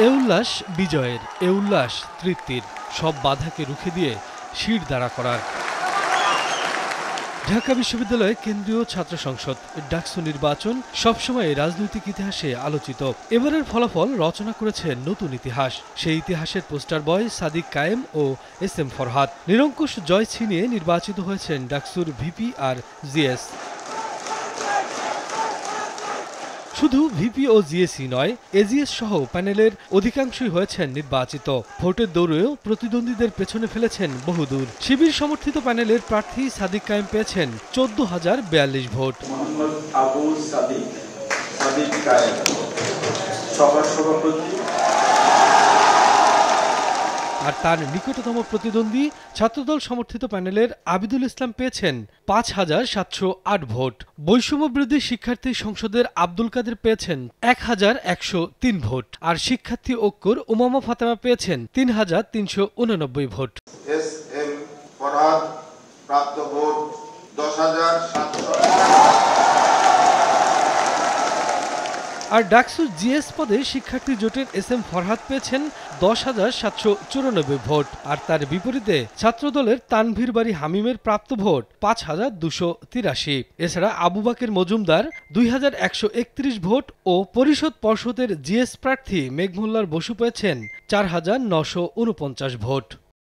এ উল্লাস বিজয়ের, এ উল্লাস তৃপ্তির, সব বাধাকে রুখে দিয়ে শির দাঁড়া করার। ঢাকা বিশ্ববিদ্যালয়ে কেন্দ্রীয় ছাত্র সংসদ ডাকসু নির্বাচন সবসময় রাজনৈতিক ইতিহাসে আলোচিত। এবারের ফলাফল রচনা করেছে নতুন ইতিহাস। সেই ইতিহাসের পোস্টার বয় সাদিক কায়েম ও এস এম ফরহাদ। নিরঙ্কুশ জয় ছিনিয়ে নির্বাচিত হয়েছেন ডাকসুর ভিপি আর জিএস। শুধু ভিপি ও জিএসই নয়, এজিএস সহ প্যানেলের অধিকাংশই হয়েছেন নির্বাচিত। ভোটের দৌড়েও প্রতিদ্বন্দ্বীদের পেছনে ফেলেছেন বহুদূর। শিবির সমর্থিত প্যানেলের প্রার্থী সাদিক কায়েম পেয়েছেন 14,042 ভোট। আর তার নিকটতম প্রতিদ্বন্দ্বী ছাত্রদল সমর্থিত প্যানেলের আবিদুল ইসলাম পেয়েছেন 5,708 ভোট। বৈষম্যবিরোধী শিক্ষার্থী সংসদের আব্দুল কাদের পেয়েছেন 1,103 ভোট। আর শিক্ষার্থী ঐক্যর উমামা ফাতেমা পেয়েছেন 3,389 ভোট। এস এম ফরহাদ প্রাপ্ত ভোট 10,700। আর ডাকসু জিএস পদে শিক্ষার্থী জোটের এস এম ফরহাদ পেয়েছেন 10,794 ভোট। আর তার বিপরীতে ছাত্রদলের তানভীর বাড়ি হামিমের প্রাপ্ত ভোট 5,283। এছাড়া আবু বাকের মজুমদার 2,131 ভোট ও পরিষদ পর্ষদের জিএস প্রার্থী মেঘমুল্লার বসু পেয়েছেন 4,949 ভোট।